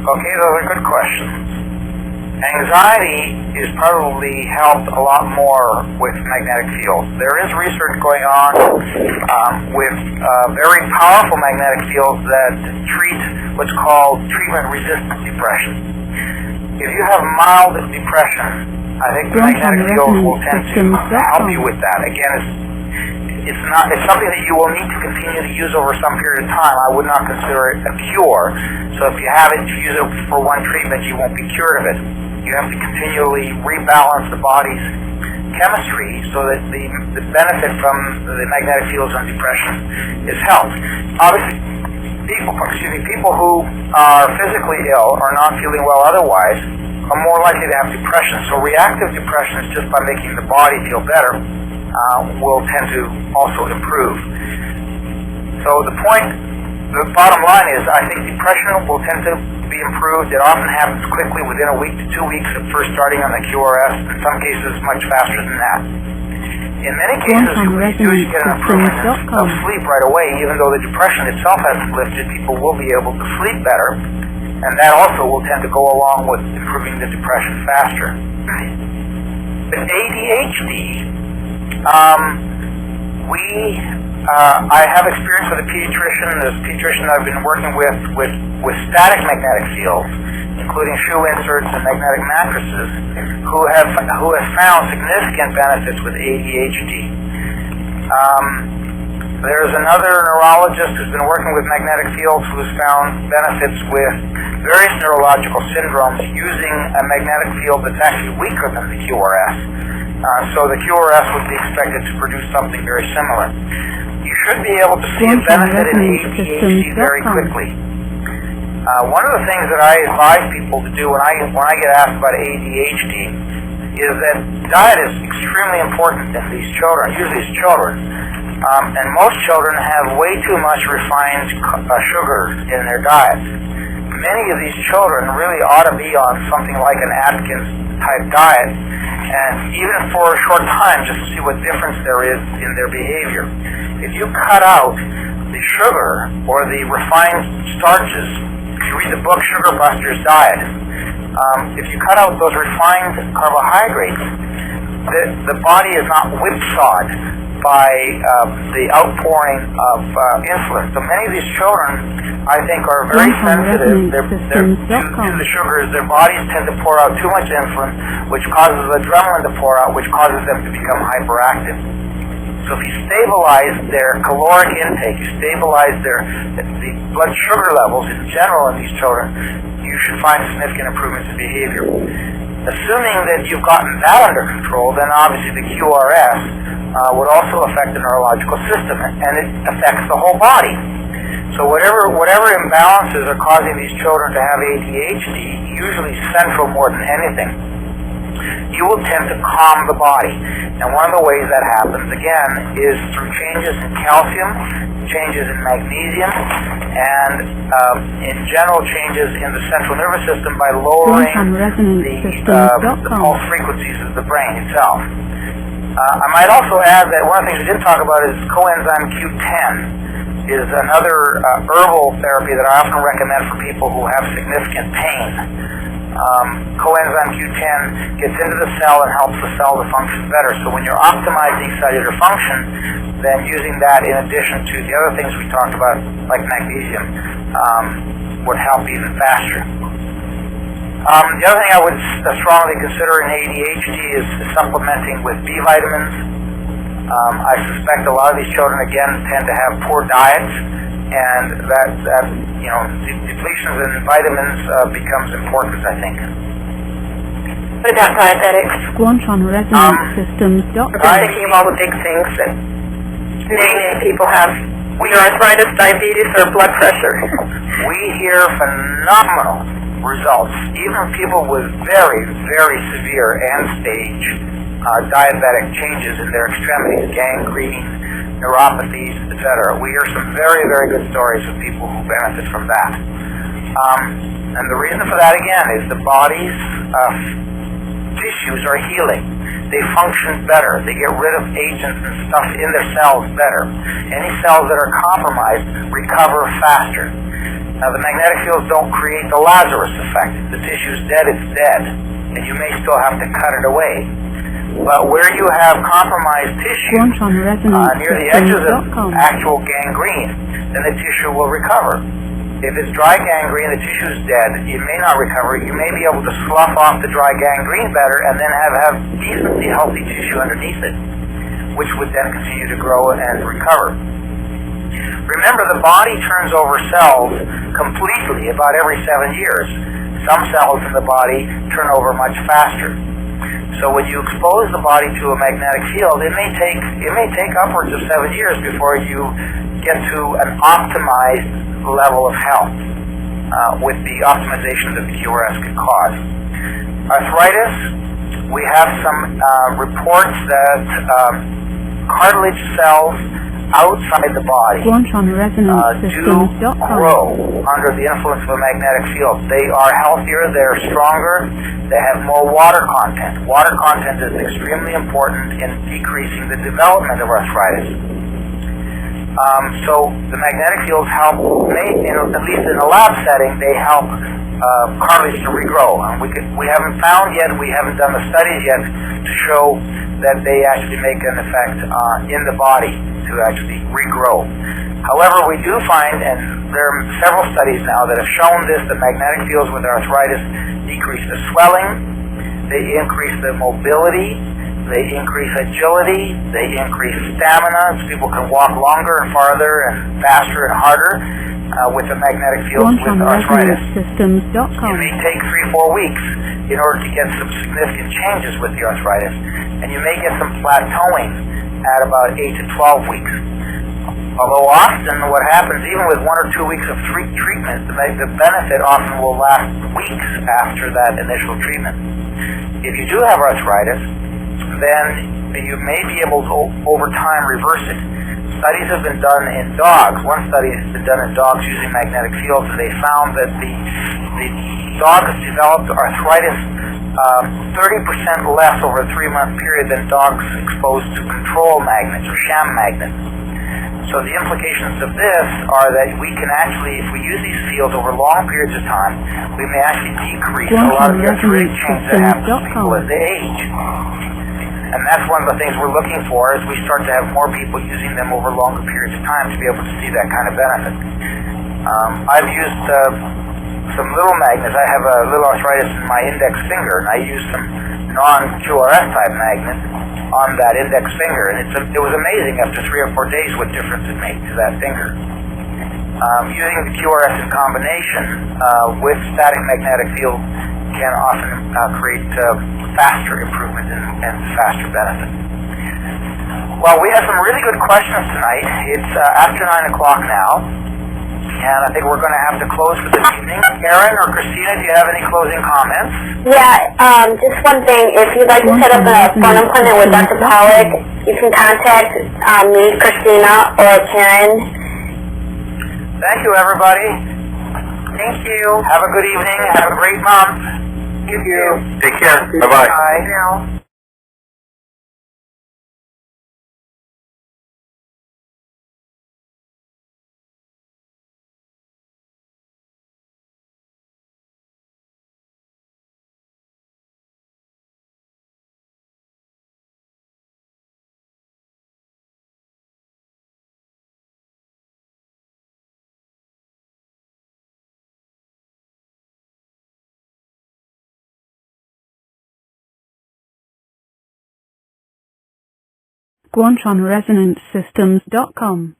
Okay, those are good questions. Anxiety is probably helped a lot more with magnetic fields. There is research going on with very powerful magnetic fields that treat what's called treatment-resistant depression. If you have mild depression, I think the magnetic fields will tend to help you with that. Again, it's something that you will need to continue to use over some period of time. I would not consider it a cure. So if you have it, to use it for one treatment, you won't be cured of it. You have to continually rebalance the body's chemistry so that the benefit from the magnetic fields on depression is helped. Obviously, people who are physically ill or not feeling well otherwise are more likely to have depression. So reactive depression is just by making the body feel better will tend to also improve. So the bottom line is, I think depression will tend to be improved. It often happens quickly, within a week to 2 weeks of first starting on the QRS, in some cases much faster than that. In many cases, you get an improvement of sleep right away. Even though the depression itself hasn't lifted, people will be able to sleep better, and that also will tend to go along with improving the depression faster. With ADHD, I have experience with a pediatrician. This pediatrician I've been working with static magnetic fields, including shoe inserts and magnetic mattresses, who has found significant benefits with ADHD. There's another neurologist who's been working with magnetic fields who's found benefits with various neurological syndromes using a magnetic field that's actually weaker than the QRS. So the QRS would be expected to produce something very similar. You should be able to see a benefit in ADHD very quickly. One of the things that I advise people to do when I get asked about ADHD is that diet is extremely important in these children, usually it's children. And most children have way too much refined sugar in their diets. Many of these children really ought to be on something like an Atkins-type diet, and even for a short time, just to see what difference there is in their behavior. If you cut out the sugar or the refined starches, if you read the book Sugar Buster's Diet, if you cut out those refined carbohydrates, the body is not whipsawed by the outpouring of insulin. So many of these children, I think, are very sensitive to the sugars. Their bodies tend to pour out too much insulin, which causes adrenaline to pour out, which causes them to become hyperactive. So if you stabilize their caloric intake, you stabilize the blood sugar levels in general in these children, you should find significant improvements in behavior. Assuming that you've gotten that under control, then obviously the QRS would also affect the neurological system, and it affects the whole body. So whatever imbalances are causing these children to have ADHD, usually central more than anything, you will tend to calm the body. And one of the ways that happens, again, is through changes in calcium, changes in magnesium, and in general changes in the central nervous system by lowering the pulse frequencies of the brain itself. I might also add that one of the things we didn't talk about is coenzyme Q10 is another herbal therapy that I often recommend for people who have significant pain. Coenzyme Q10 gets into the cell and helps the cell to function better. So when you're optimizing cellular function, then using that in addition to the other things we talked about, like magnesium, would help even faster. The other thing I would strongly consider in ADHD is supplementing with B vitamins. I suspect a lot of these children, again, tend to have poor diets, and that depletions in vitamins becomes important, I think. What about diabetics? Quantron resonance systems. I'm thinking of all the big things that many people have. Arthritis, diabetes, or blood pressure. We hear phenomenal results. Even people with very, very severe end-stage diabetic changes in their extremities, gangrene, neuropathies, etc. We hear some very, very good stories of people who benefit from that. And the reason for that, again, is the body's tissues are healing. They function better. They get rid of agents and stuff in their cells better. Any cells that are compromised recover faster. Now, the magnetic fields don't create the Lazarus effect. If the tissue's dead, it's dead, and you may still have to cut it away. But where you have compromised tissue near the edges of actual gangrene, then the tissue will recover. If it's dry gangrene, the tissue is dead, it may not recover. You may be able to slough off the dry gangrene better and then have decently healthy tissue underneath it, which would then continue to grow and recover. Remember, the body turns over cells completely about every 7 years. Some cells in the body turn over much faster. So when you expose the body to a magnetic field, it may take upwards of 7 years before you get to an optimized level of health with the optimization that the QRS could cause. Arthritis, we have some reports that cartilage cells outside the body do grow under the influence of a magnetic field. They are healthier, they're stronger, they have more water content. Water content is extremely important in decreasing the development of arthritis. So the magnetic fields help, at least in a lab setting, they help cartilage to regrow. We haven't found yet, we haven't done the studies yet to show that they actually make an effect in the body to actually regrow. However, we do find, and there are several studies now that have shown this, that magnetic fields with arthritis decrease the swelling, they increase the mobility, they increase agility, they increase stamina, so people can walk longer and farther and faster and harder with the magnetic fields with arthritis. It may take 3-4 weeks in order to get some significant changes with the arthritis, and you may get some plateauing at about 8 to 12 weeks. Although often what happens, even with 1 or 2 weeks of treatment, the benefit often will last weeks after that initial treatment. If you do have arthritis, then you may be able to, over time, reverse it. Studies have been done in dogs. One study has been done in dogs using magnetic fields, and they found that the dog has developed arthritis 30% less over a 3-month period than dogs exposed to control magnets or sham magnets. So the implications of this are that we can actually, if we use these fields over long periods of time, we may actually decrease a lot of the arthritic change that happens to people as they age. And that's one of the things we're looking for, as we start to have more people using them over longer periods of time to be able to see that kind of benefit. I've used some little magnets. I have a little arthritis in my index finger, and I used some non-QRS type magnets on that index finger, and it was amazing after 3 or 4 days what difference it made to that finger. Using the QRS in combination with static magnetic field can often create faster improvement and faster benefit. Well, we have some really good questions tonight. It's after 9 o'clock now, and I think we're going to have to close for this evening. Erin or Christina, do you have any closing comments? Yeah, just one thing. If you'd like to set up a phone appointment with Dr. Pollack, you can contact me, Christina, or Karen. Thank you, everybody. Thank you. Have a good evening. Have a great month. Thank you. Take care. Bye-bye. Bye. Now. QuantronResonanceSystems.com